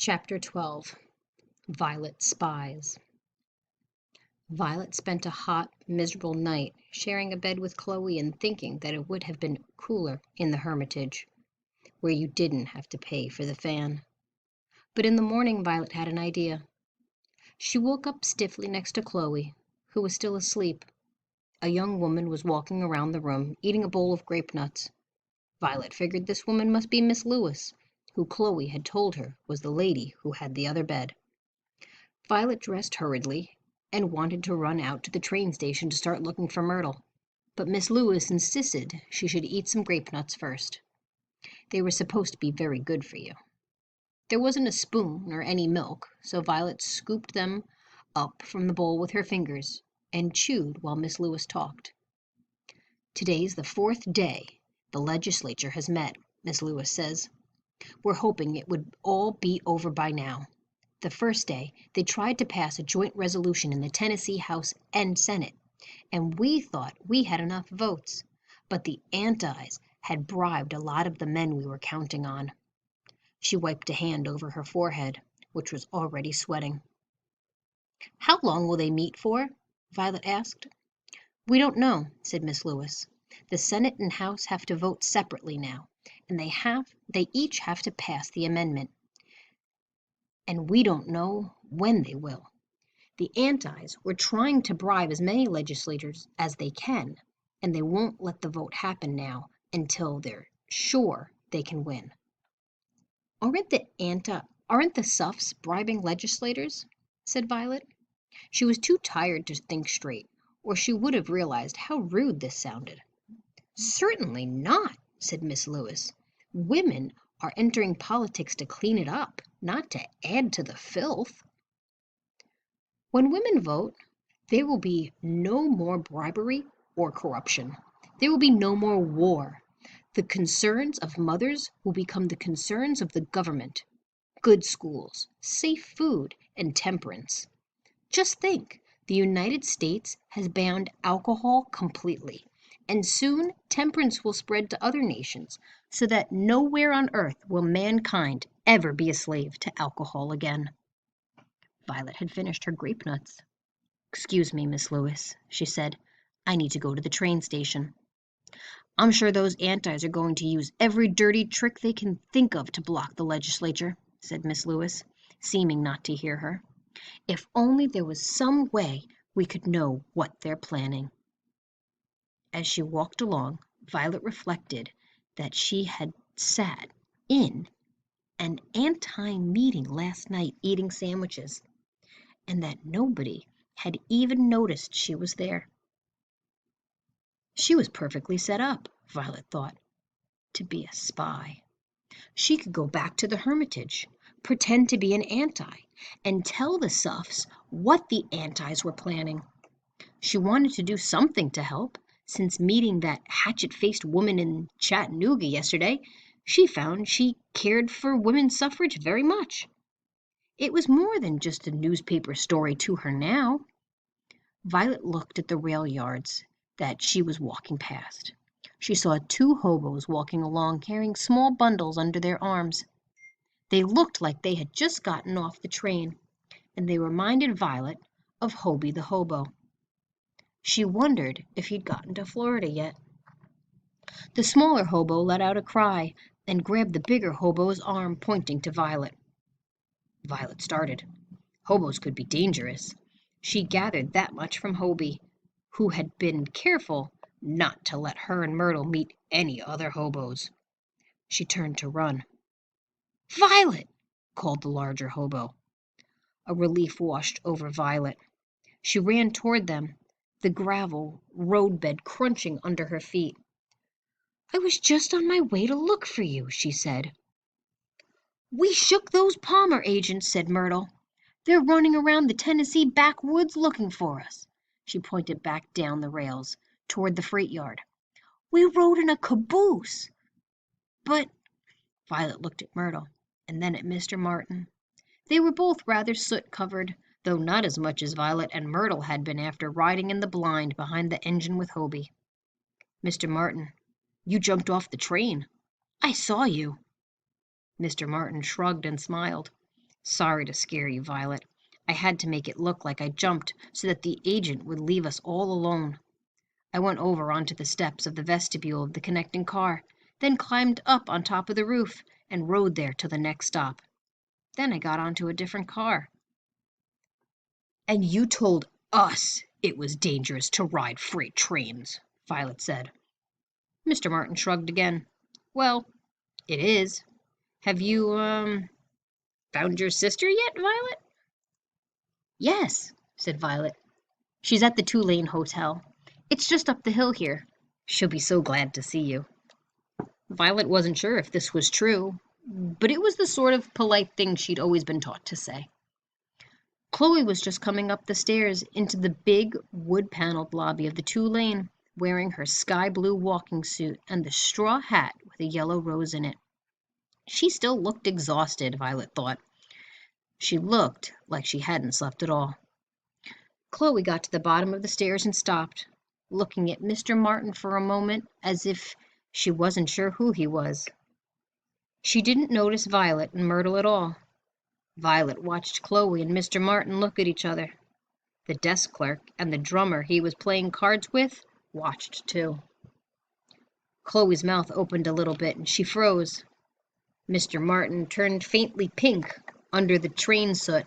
Chapter 12. Violet Spies. Violet spent a hot, miserable night sharing a bed with Chloe and thinking that it would have been cooler in the Hermitage, where you didn't have to pay for the fan. But in the morning Violet had an idea. She woke up stiffly next to Chloe, who was still asleep. A young woman was walking around the room, eating a bowl of grape nuts. Violet figured this woman must be Miss Lewis, who Chloe had told her was the lady who had the other bed. Violet dressed hurriedly and wanted to run out to the train station to start looking for Myrtle, but Miss Lewis insisted she should eat some grape nuts first. They were supposed to be very good for you. There wasn't a spoon or any milk, so Violet scooped them up from the bowl with her fingers and chewed while Miss Lewis talked. "Today's the 4th day the legislature has met," Miss Lewis says. "We're hoping it would all be over by now. The first day, they tried to pass a joint resolution in the Tennessee House and Senate, and we thought we had enough votes, but the Antis had bribed a lot of the men we were counting on." She wiped a hand over her forehead, which was already sweating. "How long will they meet for?" Violet asked. "We don't know," said Miss Lewis. "The Senate and House have to vote separately now, and they each have to pass the amendment, and we don't know when they will. The Antis were trying to bribe as many legislators as they can, and they won't let the vote happen now until they're sure they can win." Aren't the Suffs bribing legislators?" said Violet. She was too tired to think straight, or she would have realized how rude this sounded. "Certainly not," said Miss Lewis. "Women are entering politics to clean it up, not to add to the filth. When women vote, there will be no more bribery or corruption. There will be no more war. The concerns of mothers will become the concerns of the government. Good schools, safe food, and temperance. Just think, the United States has banned alcohol completely, and soon temperance will spread to other nations, so that nowhere on earth will mankind ever be a slave to alcohol again." Violet had finished her grape nuts. "Excuse me, Miss Lewis," she said. "I need to go to the train station." "I'm sure those Antis are going to use every dirty trick they can think of to block the legislature," said Miss Lewis, seeming not to hear her. "If only there was some way we could know what they're planning." As she walked along, Violet reflected that she had sat in an anti-meeting last night eating sandwiches, and that nobody had even noticed she was there. She was perfectly set up, Violet thought, to be a spy. She could go back to the Hermitage, pretend to be an Anti, and tell the Suffs what the Antis were planning. She wanted to do something to help, since meeting that hatchet-faced woman in Chattanooga yesterday, she found she cared for women's suffrage very much. It was more than just a newspaper story to her now. Violet looked at the rail yards that she was walking past. She saw 2 hobos walking along carrying small bundles under their arms. They looked like they had just gotten off the train, and they reminded Violet of Hobie the hobo. She wondered if he'd gotten to Florida yet. The smaller hobo let out a cry and grabbed the bigger hobo's arm, pointing to Violet. Violet started. Hobos could be dangerous. She gathered that much from Hobie, who had been careful not to let her and Myrtle meet any other hobos. She turned to run. "Violet!" called the larger hobo. A relief washed over Violet. She ran toward them, the gravel roadbed crunching under her feet. "I was just on my way to look for you," she said. "We shook those Palmer agents," said Myrtle. "They're running around the Tennessee backwoods looking for us." She pointed back down the rails, toward the freight yard. "We rode in a caboose." "But—" Violet looked at Myrtle, and then at Mr. Martin. They were both rather soot-covered, though not as much as Violet and Myrtle had been after riding in the blind behind the engine with Hobie. "Mr. Martin, you jumped off the train. I saw you." Mr. Martin shrugged and smiled. Sorry to scare you, Violet. I had to make it look like I jumped so that the agent would leave us all alone. I went over onto the steps of the vestibule of the connecting car, then climbed up on top of the roof and rode there to the next stop. Then I got onto a different car. And you told us it was dangerous to ride freight trains, Violet said. Mr. Martin shrugged again. Well, it is. Have you, found your sister yet, Violet? Yes, said Violet. She's at the Two-Lane Hotel. It's just up the hill here. She'll be so glad to see you. Violet wasn't sure if this was true, but it was the sort of polite thing she'd always been taught to say. Chloe was just coming up the stairs into the big wood-paneled lobby of the Two-Lane, wearing her sky-blue walking suit and the straw hat with a yellow rose in it. She still looked exhausted, Violet thought. She looked like she hadn't slept at all. Chloe got to the bottom of the stairs and stopped, looking at Mr. Martin for a moment as if she wasn't sure who he was. She didn't notice Violet and Myrtle at all. Violet watched Chloe and Mr. Martin look at each other. The desk clerk and the drummer he was playing cards with watched too. Chloe's mouth opened a little bit and she froze. Mr. Martin turned faintly pink under the train soot,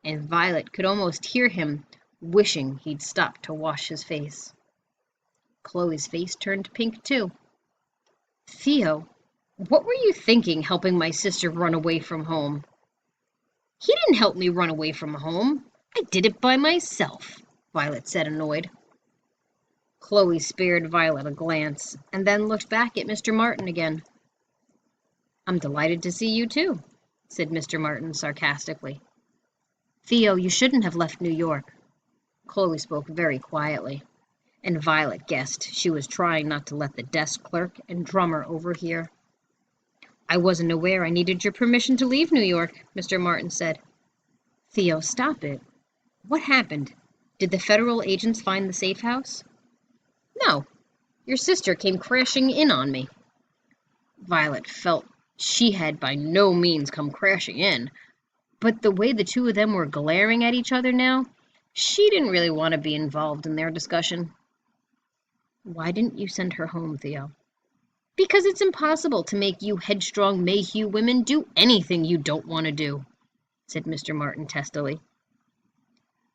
and Violet could almost hear him wishing he'd stopped to wash his face. Chloe's face turned pink too. Theo, what were you thinking helping my sister run away from home? He didn't help me run away from home. I did it by myself, Violet said, annoyed. Chloe spared Violet a glance and then looked back at Mr. Martin again. I'm delighted to see you too, said Mr. Martin sarcastically. Theo, you shouldn't have left New York. Chloe spoke very quietly, and Violet guessed she was trying not to let the desk clerk and drummer overhear. I wasn't aware I needed your permission to leave New York, Mr. Martin said. Theo, stop it. What happened? Did the federal agents find the safe house? No. Your sister came crashing in on me. Violet felt she had by no means come crashing in, but the way the two of them were glaring at each other now, she didn't really want to be involved in their discussion. Why didn't you send her home, Theo? Because it's impossible to make you headstrong Mayhew women do anything you don't want to do, said Mr. Martin testily.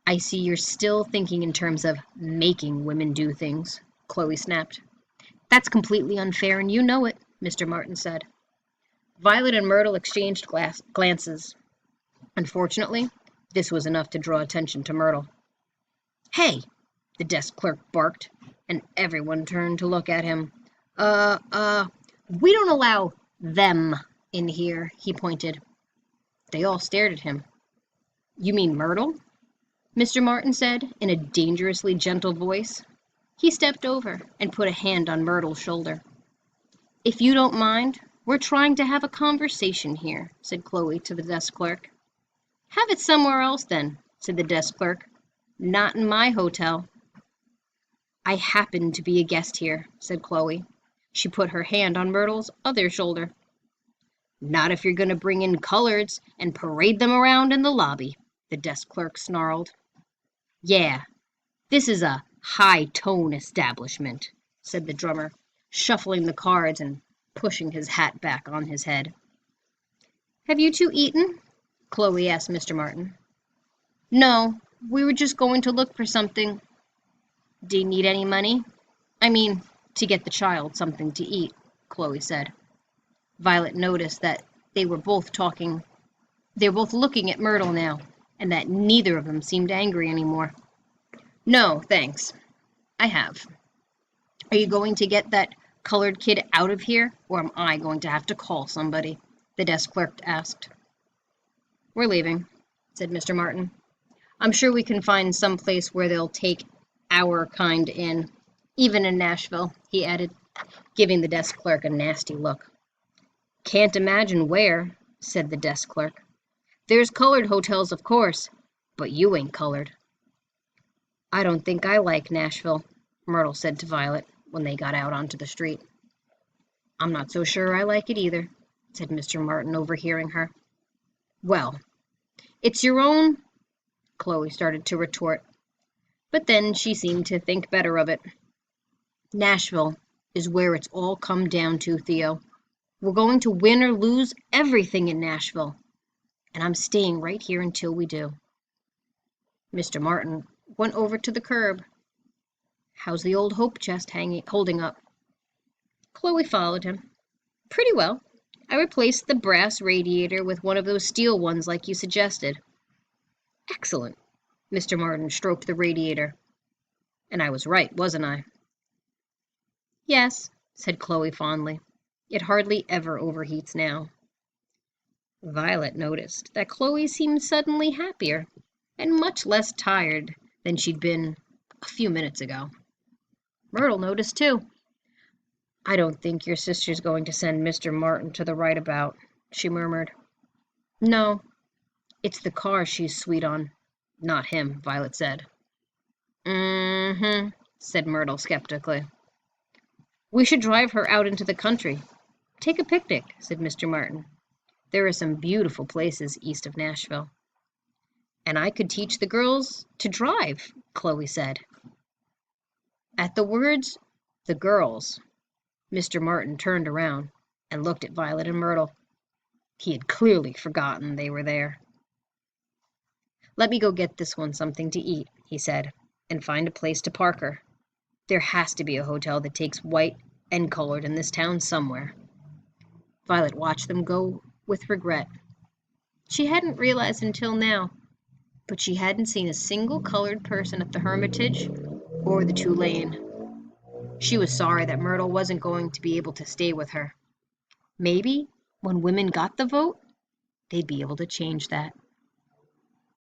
I see you're still thinking in terms of making women do things, Chloe snapped. That's completely unfair, and you know it, Mr. Martin said. Violet and Myrtle exchanged glances. Unfortunately, this was enough to draw attention to Myrtle. Hey, the desk clerk barked, and everyone turned to look at him. We don't allow them in here, he pointed. They all stared at him. You mean Myrtle? Mr. Martin said in a dangerously gentle voice. He stepped over and put a hand on Myrtle's shoulder. If you don't mind, we're trying to have a conversation here, said Chloe to the desk clerk. Have it somewhere else then, said the desk clerk. Not in my hotel. I happen to be a guest here, said Chloe. She put her hand on Myrtle's other shoulder. Not if you're going to bring in coloreds and parade them around in the lobby, the desk clerk snarled. Yeah, this is a high-tone establishment, said the drummer, shuffling the cards and pushing his hat back on his head. Have you two eaten? Chloe asked Mr. Martin. No, we were just going to look for something. Do you need any money? I mean, to get the child something to eat, Chloe said. Violet noticed that they were both looking at Myrtle now, and that neither of them seemed angry anymore. No, thanks. I have. Are you going to get that colored kid out of here, or am I going to have to call somebody? The desk clerk asked. We're leaving, said Mr. Martin. I'm sure we can find some place where they'll take our kind in, even in Nashville, he added, giving the desk clerk a nasty look. Can't imagine where, said the desk clerk. There's colored hotels, of course, but you ain't colored. I don't think I like Nashville, Myrtle said to Violet when they got out onto the street. I'm not so sure I like it either, said Mr. Martin, overhearing her. Well, It's your own, Chloe started to retort, but then she seemed to think better of it. Nashville is where it's all come down to, Theo. We're going to win or lose everything in Nashville, and I'm staying right here until we do. Mr. Martin went over to the curb. How's the old hope chest holding up? Chloe followed him. Pretty well. I replaced the brass radiator with one of those steel ones like you suggested. Excellent. Mr. Martin stroked the radiator. And I was right, wasn't I? Yes, said Chloe fondly. It hardly ever overheats now. Violet noticed that Chloe seemed suddenly happier and much less tired than she'd been a few minutes ago. Myrtle noticed too. I don't think your sister's going to send Mr. Martin to the right about, she murmured. No, it's the car she's sweet on, not him, Violet said. Mm-hmm, said Myrtle skeptically. We should drive her out into the country. Take a picnic, said Mr. Martin. There are some beautiful places east of Nashville. And I could teach the girls to drive, Chloe said. At the words, the girls, Mr. Martin turned around and looked at Violet and Myrtle. He had clearly forgotten they were there. Let me go get this one something to eat, he said, and find a place to park her. There has to be a hotel that takes white and colored in this town somewhere. Violet watched them go with regret. She hadn't realized until now, but she hadn't seen a single colored person at the Hermitage or the Tulane. She was sorry that Myrtle wasn't going to be able to stay with her. Maybe when women got the vote, they'd be able to change that.